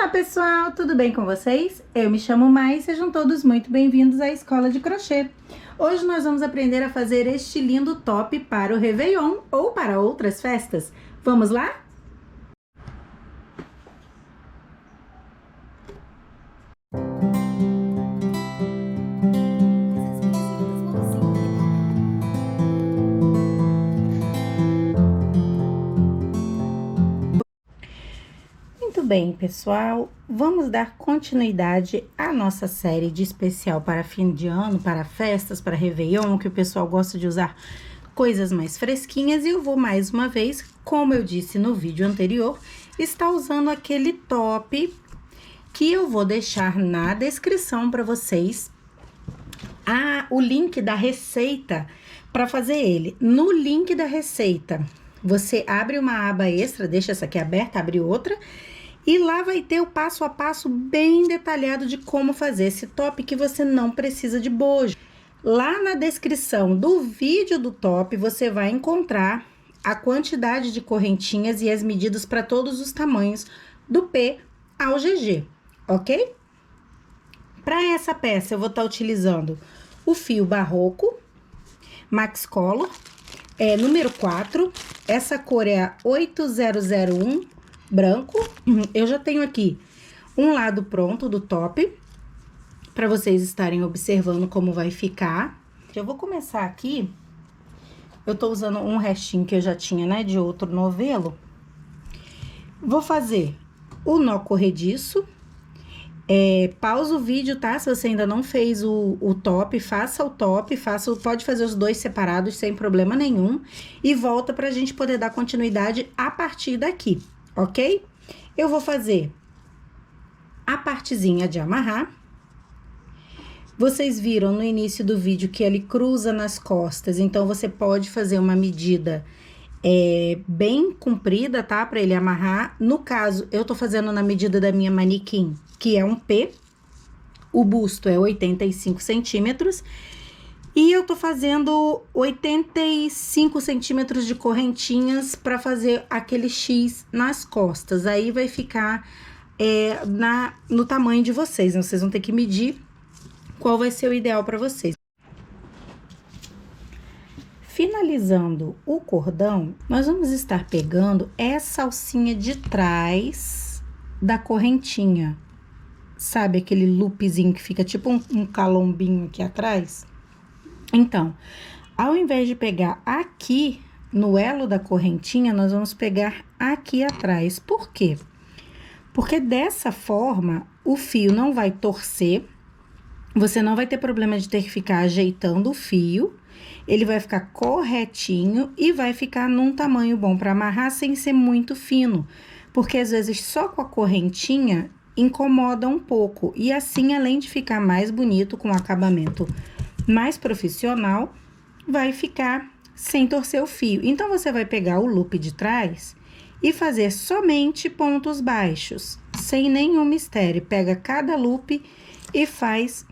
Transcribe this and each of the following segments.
Olá pessoal, tudo bem com vocês? Eu me chamo Mai, sejam todos muito bem-vindos à Escola de Crochê. Hoje nós vamos aprender a fazer este lindo top para o Réveillon ou para outras festas. Vamos lá? Muito bem, pessoal, vamos dar continuidade à nossa série de especial para fim de ano, para festas, para Réveillon, que o pessoal gosta de usar coisas mais fresquinhas. E eu vou mais uma vez, como eu disse no vídeo anterior, estar usando aquele top que eu vou deixar na descrição para vocês o link da receita para fazer ele. No link da receita, você abre uma aba extra, deixa essa aqui aberta, abre outra, e lá vai ter o passo a passo bem detalhado de como fazer esse top que você não precisa de bojo. Lá na descrição do vídeo do top, você vai encontrar a quantidade de correntinhas e as medidas para todos os tamanhos, do P ao GG, ok? Para essa peça, eu vou estar utilizando o fio barroco, Max Color, número 4, essa cor é a 8001, branco. Eu já tenho aqui um lado pronto do top, para vocês estarem observando como vai ficar. Eu vou começar aqui, eu tô usando um restinho que eu já tinha, né, de outro novelo. Vou fazer o nó corrediço. Pausa o vídeo, tá? Se você ainda não fez o top, faça o top, pode fazer os dois separados sem problema nenhum. E volta pra gente poder dar continuidade a partir daqui, ok? Eu vou fazer a partezinha de amarrar. Vocês viram no início do vídeo que ele cruza nas costas, então você pode fazer uma medida bem comprida, tá? Pra ele amarrar. No caso, eu tô fazendo na medida da minha manequim, que é um P. O busto é 85 centímetros. E eu tô fazendo 85 centímetros de correntinhas pra fazer aquele X nas costas. Aí vai ficar no tamanho de vocês, né? Vocês vão ter que medir qual vai ser o ideal pra vocês. Finalizando o cordão, nós vamos estar pegando essa alcinha de trás da correntinha. Sabe aquele loopzinho que fica tipo um calombinho aqui atrás? Então, ao invés de pegar aqui no elo da correntinha, nós vamos pegar aqui atrás. Por quê? Porque dessa forma, o fio não vai torcer, você não vai ter problema de ter que ficar ajeitando o fio, ele vai ficar corretinho e vai ficar num tamanho bom para amarrar sem ser muito fino, porque às vezes só com a correntinha incomoda um pouco, e assim, além de ficar mais bonito, com acabamento mais profissional, vai ficar sem torcer o fio. Então, você vai pegar o loop de trás e fazer somente pontos baixos, sem nenhum mistério. Pega cada loop e faz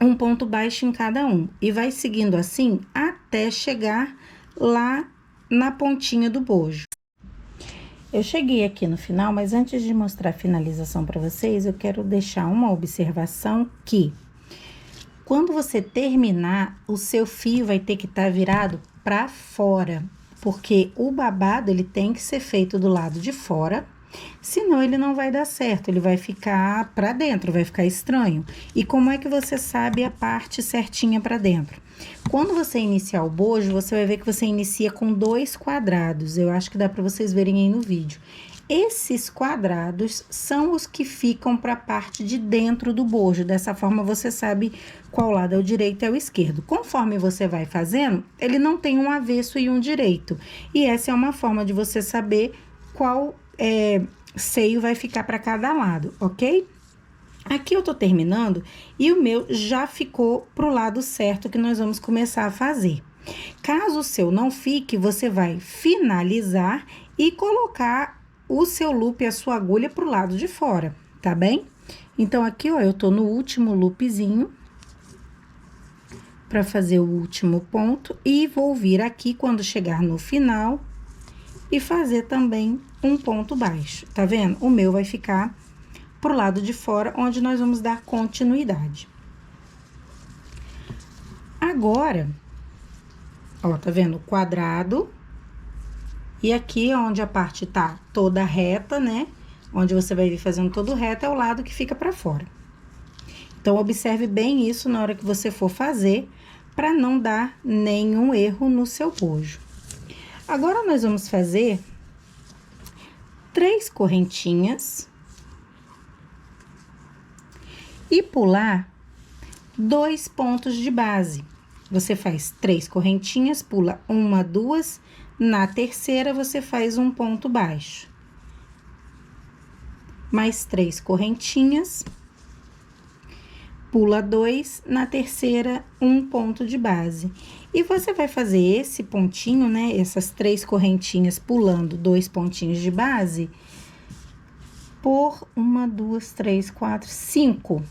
um ponto baixo em cada um. E vai seguindo assim até chegar lá na pontinha do bojo. Eu cheguei aqui no final, mas antes de mostrar a finalização para vocês, eu quero deixar uma observação que quando você terminar, o seu fio vai ter que estar virado para fora, porque o babado ele tem que ser feito do lado de fora, senão ele não vai dar certo, ele vai ficar para dentro, vai ficar estranho. E como é que você sabe a parte certinha para dentro? Quando você iniciar o bojo, você vai ver que você inicia com 2 quadrados, eu acho que dá para vocês verem aí no vídeo. Esses quadrados são os que ficam para a parte de dentro do bojo. Dessa forma, você sabe qual lado é o direito e o esquerdo. Conforme você vai fazendo, ele não tem um avesso e um direito. E essa é uma forma de você saber qual seio vai ficar para cada lado, ok? Aqui eu tô terminando e o meu já ficou pro lado certo que nós vamos começar a fazer. Caso o seu não fique, você vai finalizar e colocar o seu loop, a sua agulha pro lado de fora, tá bem? Então, aqui, ó, eu tô no último loopzinho pra fazer o último ponto e vou vir aqui quando chegar no final e fazer também um ponto baixo, tá vendo? O meu vai ficar pro lado de fora, onde nós vamos dar continuidade. Agora, ó, tá vendo? Quadrado. E aqui, onde a parte tá toda reta, né? Onde você vai vir fazendo todo reto, é o lado que fica pra fora. Então, observe bem isso na hora que você for fazer, pra não dar nenhum erro no seu bojo. Agora, nós vamos fazer 3 correntinhas e pular 2 pontos de base. Você faz 3 correntinhas, pula 1, 2, na terceira você faz um ponto baixo. Mais 3 correntinhas, pula 2, na terceira, um ponto de base. E você vai fazer esse pontinho, né, essas 3 correntinhas pulando 2 pontinhos de base, por 1, 2, 3, 4, 5.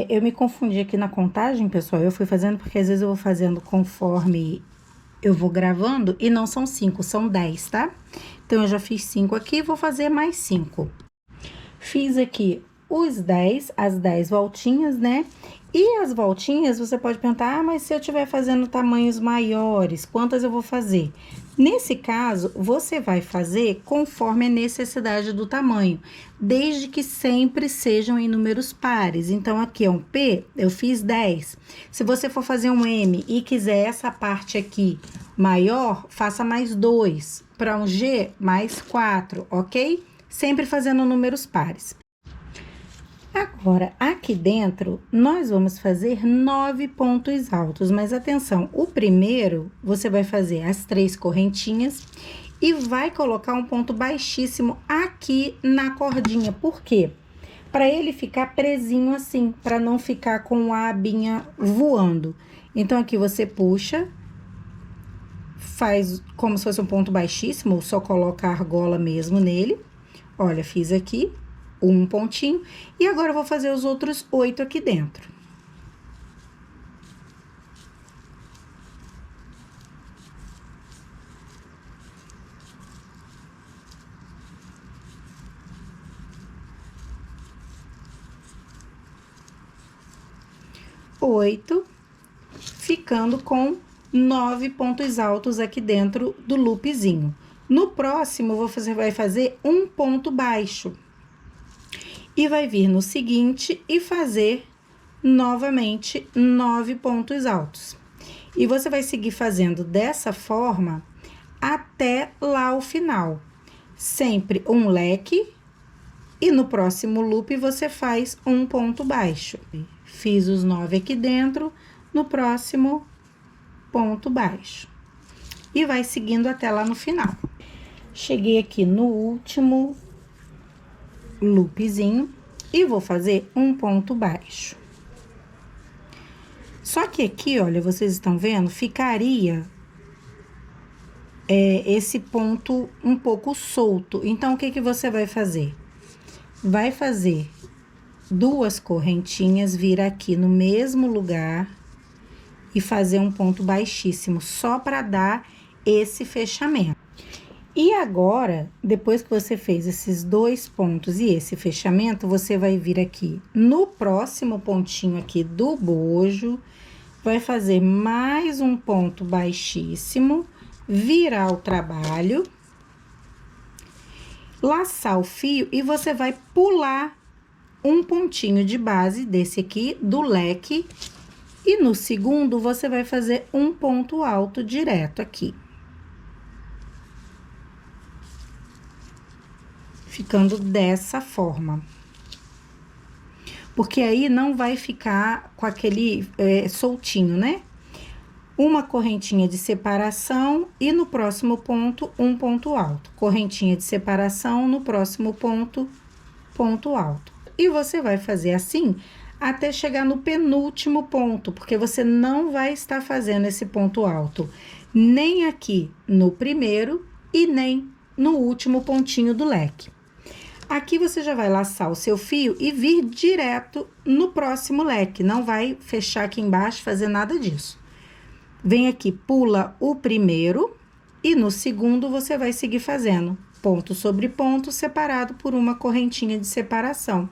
Eu me confundi aqui na contagem, pessoal, eu fui fazendo porque às vezes eu vou fazendo conforme eu vou gravando e não são 5, são 10, tá? Então, eu já fiz 5 aqui, vou fazer mais 5. Fiz aqui as 10 voltinhas, né? E as voltinhas, você pode perguntar, ah, mas se eu estiver fazendo tamanhos maiores, quantas eu vou fazer? Nesse caso, você vai fazer conforme a necessidade do tamanho, desde que sempre sejam em números pares. Então, aqui é um P, eu fiz 10. Se você for fazer um M e quiser essa parte aqui maior, faça mais 2. Para um G, mais 4, ok? Sempre fazendo números pares. Agora, aqui dentro, nós vamos fazer 9 pontos altos, mas atenção, o primeiro, você vai fazer as 3 correntinhas e vai colocar um ponto baixíssimo aqui na cordinha. Por quê? Para ele ficar presinho assim, para não ficar com a abinha voando. Então, aqui você puxa, faz como se fosse um ponto baixíssimo, ou só coloca a argola mesmo nele. Olha, fiz aqui um pontinho, e agora eu vou fazer os outros 8 aqui dentro. Ficando com 9 pontos altos aqui dentro do loopzinho. No próximo, você vai fazer um ponto baixo. E vai vir no seguinte e fazer novamente 9 pontos altos. E você vai seguir fazendo dessa forma até lá o final. Sempre um leque e no próximo loop você faz um ponto baixo. Fiz os 9 aqui dentro, no próximo ponto baixo. E vai seguindo até lá no final. Cheguei aqui no último loopzinho e vou fazer um ponto baixo. Só que aqui, olha, vocês estão vendo, ficaria esse ponto um pouco solto. Então, o que que você vai fazer? Vai fazer 2 correntinhas, vir aqui no mesmo lugar e fazer um ponto baixíssimo, só para dar esse fechamento. E agora, depois que você fez esses 2 pontos e esse fechamento, você vai vir aqui no próximo pontinho aqui do bojo, vai fazer mais um ponto baixíssimo, virar o trabalho, laçar o fio e você vai pular um pontinho de base desse aqui do leque e no segundo você vai fazer um ponto alto direto aqui. Ficando dessa forma. Porque aí não vai ficar com aquele soltinho, né? Uma correntinha de separação e no próximo ponto, um ponto alto. Correntinha de separação, no próximo ponto, ponto alto. E você vai fazer assim até chegar no penúltimo ponto, porque você não vai estar fazendo esse ponto alto nem aqui no primeiro e nem no último pontinho do leque. Aqui você já vai laçar o seu fio e vir direto no próximo leque, não vai fechar aqui embaixo, fazer nada disso. Vem aqui, pula o primeiro e no segundo você vai seguir fazendo ponto sobre ponto, separado por uma correntinha de separação.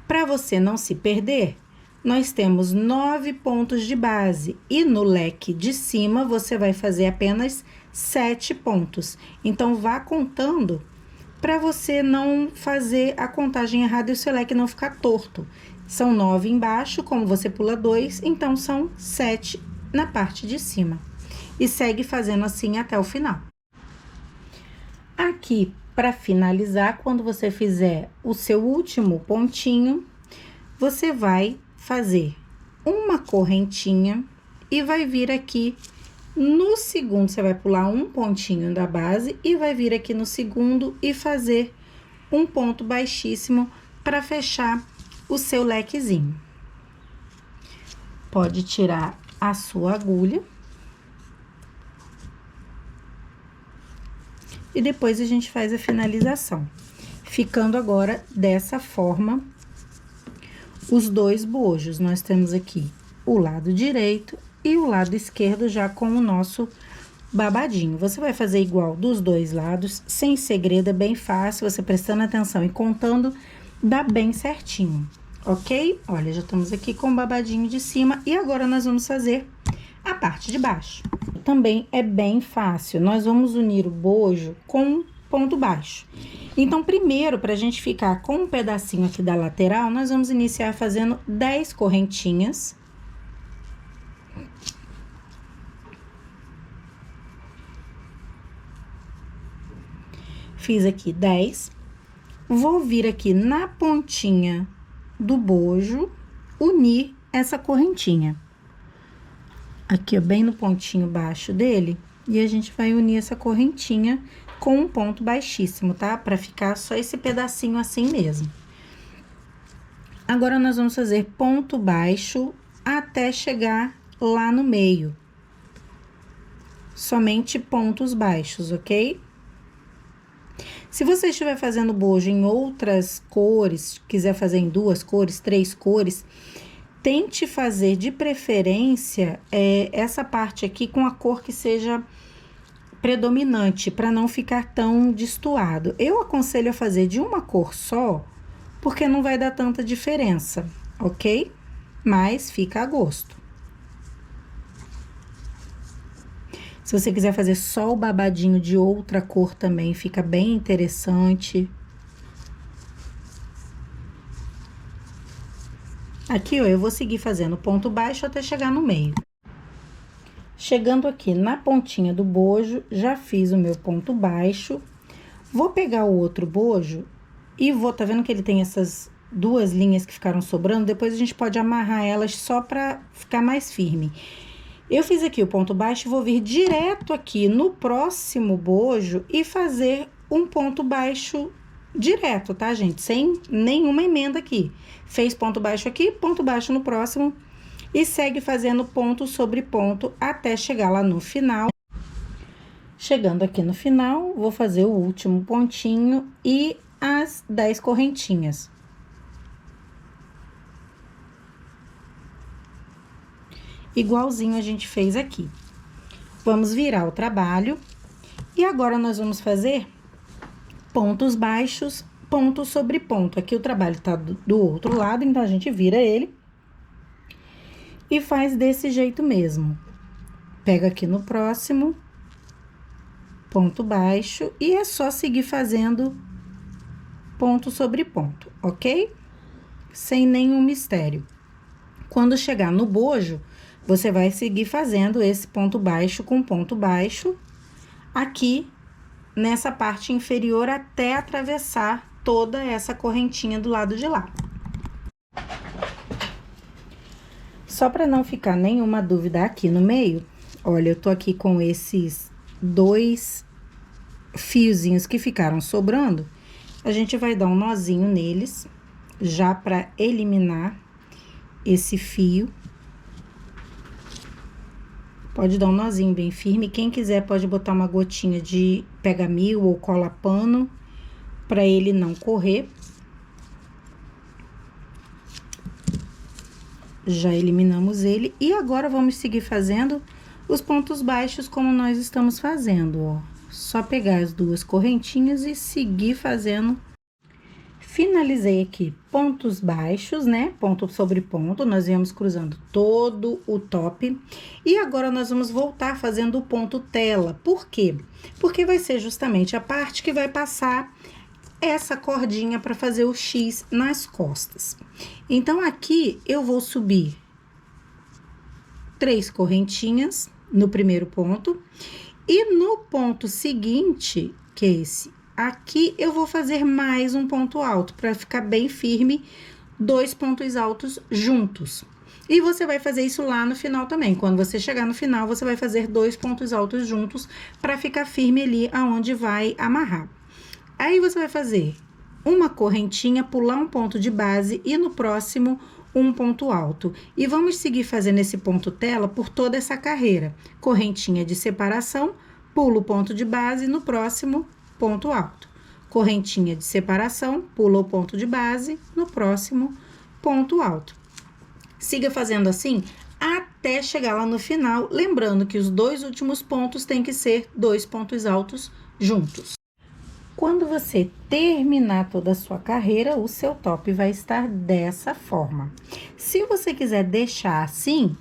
Para você não se perder, nós temos 9 pontos de base e no leque de cima você vai fazer apenas 7 pontos. Então, vá contando para você não fazer a contagem errada e o seu leque não ficar torto. São 9 embaixo, como você pula 2, então são 7 na parte de cima. E segue fazendo assim até o final. Aqui, para finalizar, quando você fizer o seu último pontinho, você vai fazer uma correntinha e vai vir aqui no segundo, você vai pular um pontinho da base e vai vir aqui no segundo e fazer um ponto baixíssimo para fechar o seu lequezinho. Pode tirar a sua agulha. E depois a gente faz a finalização. Ficando agora dessa forma os dois bojos. Nós temos aqui o lado direito e o lado esquerdo já com o nosso babadinho. Você vai fazer igual dos dois lados, sem segredo, é bem fácil, você prestando atenção e contando, dá bem certinho, ok? Olha, já estamos aqui com o babadinho de cima e agora nós vamos fazer a parte de baixo. Também é bem fácil, nós vamos unir o bojo com ponto baixo. Então, primeiro, para a gente ficar com um pedacinho aqui da lateral, nós vamos iniciar fazendo 10 correntinhas. Fiz aqui 10. Vou vir aqui na pontinha do bojo, unir essa correntinha. Aqui, ó, bem no pontinho baixo dele, e a gente vai unir essa correntinha com um ponto baixíssimo, tá? Pra ficar só esse pedacinho assim mesmo. Agora, nós vamos fazer ponto baixo até chegar lá no meio. Somente pontos baixos, ok? Se você estiver fazendo bojo em outras cores, quiser fazer em 2 cores, 3 cores, tente fazer de preferência essa parte aqui com a cor que seja predominante, para não ficar tão destoado. Eu aconselho a fazer de uma cor só, porque não vai dar tanta diferença, ok? Mas fica a gosto. Se você quiser fazer só o babadinho de outra cor também, fica bem interessante. Aqui, ó, eu vou seguir fazendo ponto baixo até chegar no meio. Chegando aqui na pontinha do bojo, já fiz o meu ponto baixo. Vou pegar o outro bojo e vou, tá vendo que ele tem essas 2 linhas que ficaram sobrando? Depois a gente pode amarrar elas só pra ficar mais firme. Eu fiz aqui o ponto baixo e vou vir direto aqui no próximo bojo e fazer um ponto baixo direto, tá, gente? Sem nenhuma emenda aqui. Fez ponto baixo aqui, ponto baixo no próximo e segue fazendo ponto sobre ponto até chegar lá no final. Chegando aqui no final, vou fazer o último pontinho e as 10 correntinhas. Igualzinho a gente fez aqui. Vamos virar o trabalho e agora nós vamos fazer pontos baixos, ponto sobre ponto. Aqui o trabalho tá do outro lado, então a gente vira ele e faz desse jeito mesmo. Pega aqui no próximo, ponto baixo, e é só seguir fazendo ponto sobre ponto, ok? Sem nenhum mistério. Quando chegar no bojo, você vai seguir fazendo esse ponto baixo com ponto baixo aqui nessa parte inferior até atravessar toda essa correntinha do lado de lá. Só para não ficar nenhuma dúvida aqui no meio, olha, eu tô aqui com esses 2 fiozinhos que ficaram sobrando, a gente vai dar um nozinho neles, já para eliminar esse fio. Pode dar um nozinho bem firme, quem quiser pode botar uma gotinha de pega-mil ou cola-pano, para ele não correr. Já eliminamos ele, e agora vamos seguir fazendo os pontos baixos como nós estamos fazendo, ó. Só pegar as duas correntinhas e seguir fazendo. Finalizei aqui pontos baixos, né? Ponto sobre ponto, nós viemos cruzando todo o top. E agora, nós vamos voltar fazendo o ponto tela. Por quê? Porque vai ser justamente a parte que vai passar essa cordinha para fazer o X nas costas. Então, aqui, eu vou subir 3 correntinhas no primeiro ponto. E no ponto seguinte, que é esse aqui, eu vou fazer mais um ponto alto, para ficar bem firme, 2 pontos altos juntos. E você vai fazer isso lá no final também. Quando você chegar no final, você vai fazer 2 pontos altos juntos, para ficar firme ali aonde vai amarrar. Aí, você vai fazer uma correntinha, pular um ponto de base e no próximo, um ponto alto. E vamos seguir fazendo esse ponto tela por toda essa carreira. Correntinha de separação, pulo o ponto de base, no próximo, ponto alto. Correntinha de separação, pula o ponto de base, no próximo, ponto alto. Siga fazendo assim até chegar lá no final, lembrando que os 2 últimos pontos têm que ser 2 pontos altos juntos. Quando você terminar toda a sua carreira, o seu top vai estar dessa forma. Se você quiser deixar assim,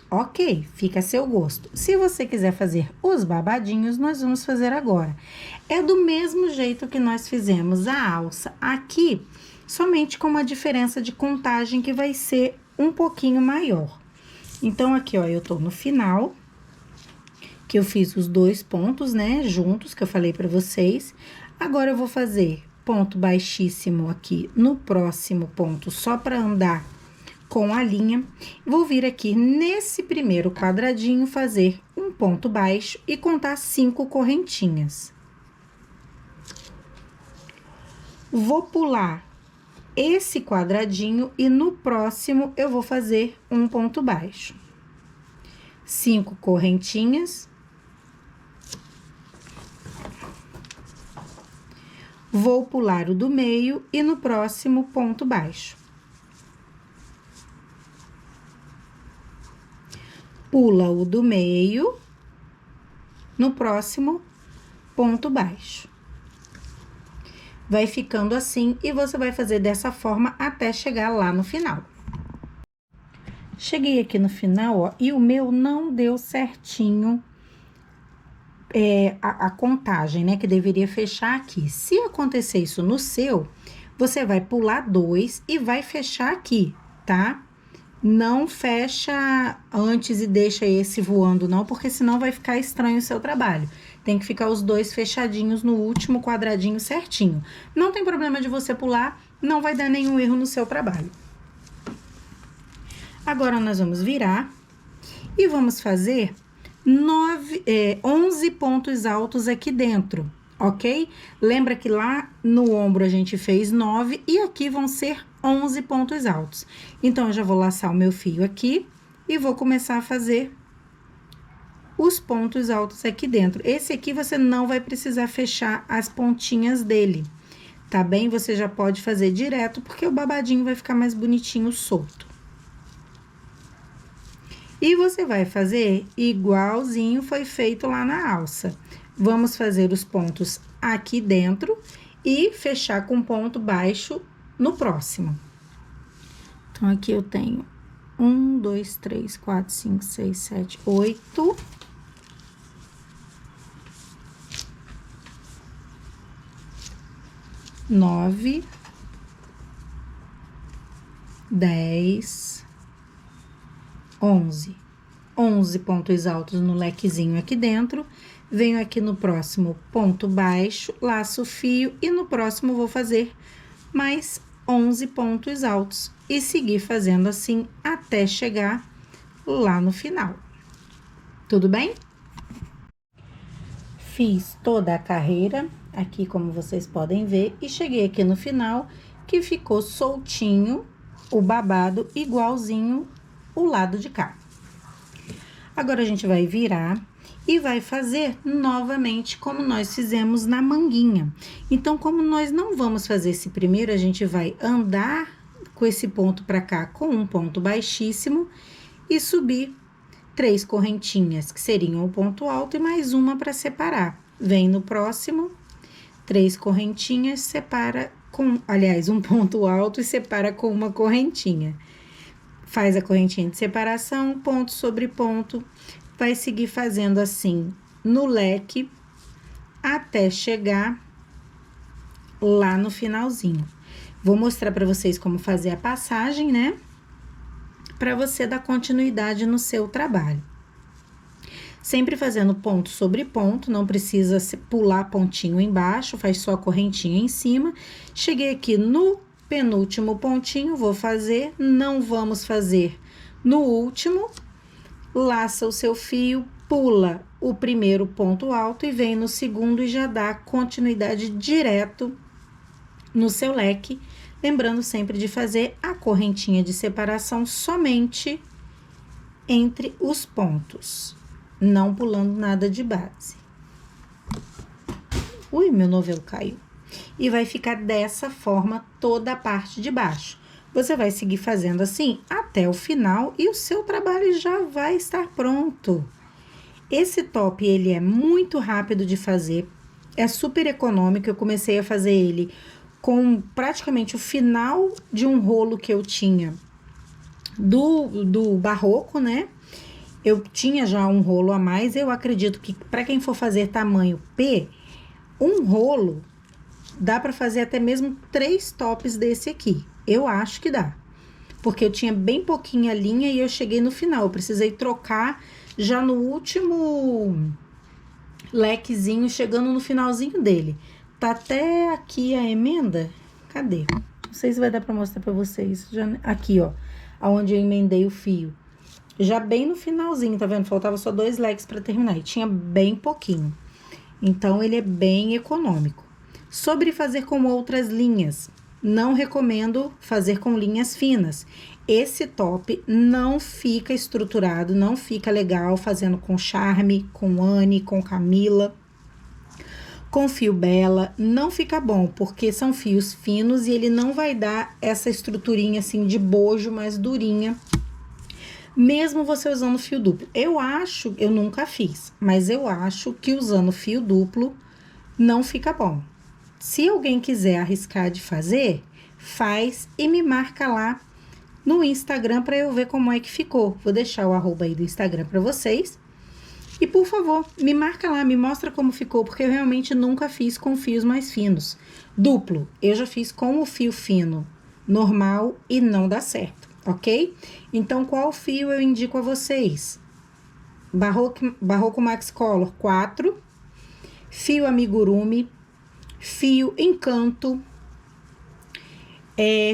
ok, fica a seu gosto. Se você quiser fazer os babadinhos, nós vamos fazer agora. É do mesmo jeito que nós fizemos a alça aqui, somente com uma diferença de contagem que vai ser um pouquinho maior. Então, aqui, ó, eu tô no final, que eu fiz os 2 pontos, né, juntos, que eu falei pra vocês. Agora, eu vou fazer ponto baixíssimo aqui no próximo ponto, só pra andar com a linha. Vou vir aqui nesse primeiro quadradinho, fazer um ponto baixo e contar 5 correntinhas. Vou pular esse quadradinho e no próximo eu vou fazer um ponto baixo. 5 correntinhas. Vou pular o do meio e no próximo ponto baixo. Pula o do meio, no próximo, ponto baixo. Vai ficando assim e você vai fazer dessa forma até chegar lá no final. Cheguei aqui no final, ó, e o meu não deu certinho a contagem, né, que deveria fechar aqui. Se acontecer isso no seu, você vai pular 2 e vai fechar aqui, tá? Não fecha antes e deixa esse voando, não, porque senão vai ficar estranho o seu trabalho. Tem que ficar os 2 fechadinhos no último quadradinho certinho. Não tem problema de você pular, não vai dar nenhum erro no seu trabalho. Agora, nós vamos virar e vamos fazer 11 pontos altos aqui dentro, ok? Lembra que lá no ombro a gente fez 9 e aqui vão ser 11 pontos altos. Então, eu já vou laçar o meu fio aqui e vou começar a fazer os pontos altos aqui dentro. Esse aqui você não vai precisar fechar as pontinhas dele, tá bem? Você já pode fazer direto, porque o babadinho vai ficar mais bonitinho solto. E você vai fazer igualzinho foi feito lá na alça. Vamos fazer os pontos aqui dentro e fechar com ponto baixo no próximo. Então, aqui eu tenho 1, 2, 3, 4, 5, 6, 7, 8. 9, 10, 11. 11 pontos altos no lequezinho aqui dentro. Venho aqui no próximo ponto baixo, laço o fio e no próximo vou fazer mais 11 pontos altos e seguir fazendo assim até chegar lá no final. Tudo bem? Fiz toda a carreira aqui, como vocês podem ver, e cheguei aqui no final, que ficou soltinho o babado, igualzinho o lado de cá. Agora, a gente vai virar e vai fazer novamente como nós fizemos na manguinha. Então, como nós não vamos fazer esse primeiro, a gente vai andar com esse ponto pra cá com um ponto baixíssimo e subir 3 correntinhas, que seriam o ponto alto, e mais uma para separar. vem no próximo, 3 correntinhas, separa com, aliás, um ponto alto e separa com uma correntinha. Faz a correntinha de separação, ponto sobre ponto, vai seguir fazendo assim no leque até chegar lá no finalzinho. Vou mostrar para vocês como fazer a passagem, né? Para você dar continuidade no seu trabalho. Sempre fazendo ponto sobre ponto, não precisa pular pontinho embaixo, faz só a correntinha em cima. Cheguei aqui no penúltimo pontinho, vou fazer, não vamos fazer no último. Laça o seu fio, pula o primeiro ponto alto e vem no segundo e já dá continuidade direto no seu leque. Lembrando sempre de fazer a correntinha de separação somente entre os pontos, não pulando nada de base. Ui, meu novelo caiu. E vai ficar dessa forma toda a parte de baixo. Você vai seguir fazendo assim até o final e o seu trabalho já vai estar pronto. Esse top, ele é muito rápido de fazer, é super econômico. Eu comecei a fazer ele com praticamente o final de um rolo que eu tinha do barroco, né? Eu tinha já um rolo a mais. Eu acredito que para quem for fazer tamanho P, um rolo dá para fazer até mesmo 3 tops desse aqui. Eu acho que dá, porque eu tinha bem pouquinha linha e eu cheguei no final. Eu precisei trocar já no último lequezinho, chegando no finalzinho dele. Tá até aqui a emenda. Cadê? Não sei se vai dar pra mostrar pra vocês. Já, aqui, ó. Aonde eu emendei o fio. Já bem no finalzinho, tá vendo? Faltava só 2 leques pra terminar. E tinha bem pouquinho. Então, ele é bem econômico. Sobre fazer com outras linhas. Não recomendo fazer com linhas finas. Esse top não fica estruturado, não fica legal fazendo com Charme, com Anne, com Camila. Com fio Bela, não fica bom, porque são fios finos e ele não vai dar essa estruturinha assim de bojo mais durinha, mesmo você usando fio duplo. Eu acho, eu nunca fiz, mas eu acho que usando fio duplo não fica bom. Se alguém quiser arriscar de fazer, faz e me marca lá no Instagram para eu ver como é que ficou. Vou deixar o arroba aí do Instagram para vocês. E, por favor, me marca lá, me mostra como ficou, porque eu realmente nunca fiz com fios mais finos. Duplo, eu já fiz com o fio fino normal e não dá certo, ok? Então, qual fio eu indico a vocês? Barroco Max Color 4, fio Amigurumi, fio Encanto,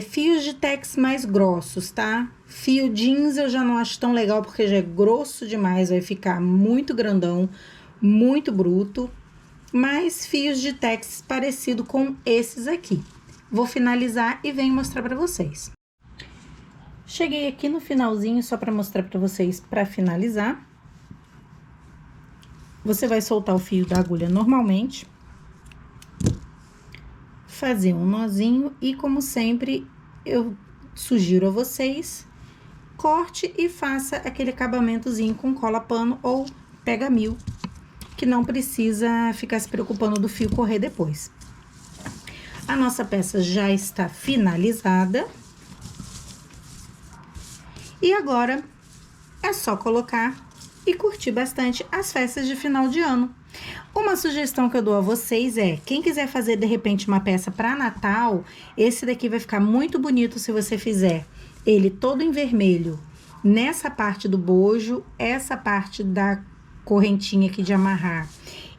fios de tex mais grossos, tá? Fio jeans eu já não acho tão legal, porque já é grosso demais, vai ficar muito grandão, muito bruto. Mas fios de tex parecido com esses aqui. Vou finalizar e venho mostrar pra vocês. Cheguei aqui no finalzinho, só pra mostrar pra vocês pra finalizar. Você vai soltar o fio da agulha normalmente. Fazer um nozinho e, como sempre, eu sugiro a vocês, corte e faça aquele acabamentozinho com cola pano ou pega-mil, que não precisa ficar se preocupando do fio correr depois. A nossa peça já está finalizada. E agora, é só colocar e curtir bastante as festas de final de ano. Uma sugestão que eu dou a vocês é, quem quiser fazer de repente uma peça para Natal, esse daqui vai ficar muito bonito se você fizer ele todo em vermelho, nessa parte do bojo, essa parte da correntinha aqui de amarrar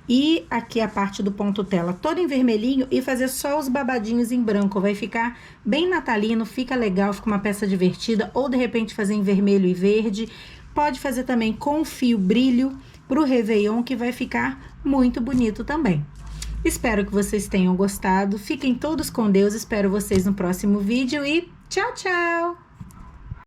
e aqui a parte do ponto tela toda em vermelhinho e fazer só os babadinhos em branco. Vai ficar bem natalino, fica legal, fica uma peça divertida. Ou de repente fazer em vermelho e verde. Pode fazer também com fio brilho pro Réveillon, que vai ficar muito bonito também. Espero que vocês tenham gostado. Fiquem todos com Deus. Espero vocês no próximo vídeo e tchau, tchau!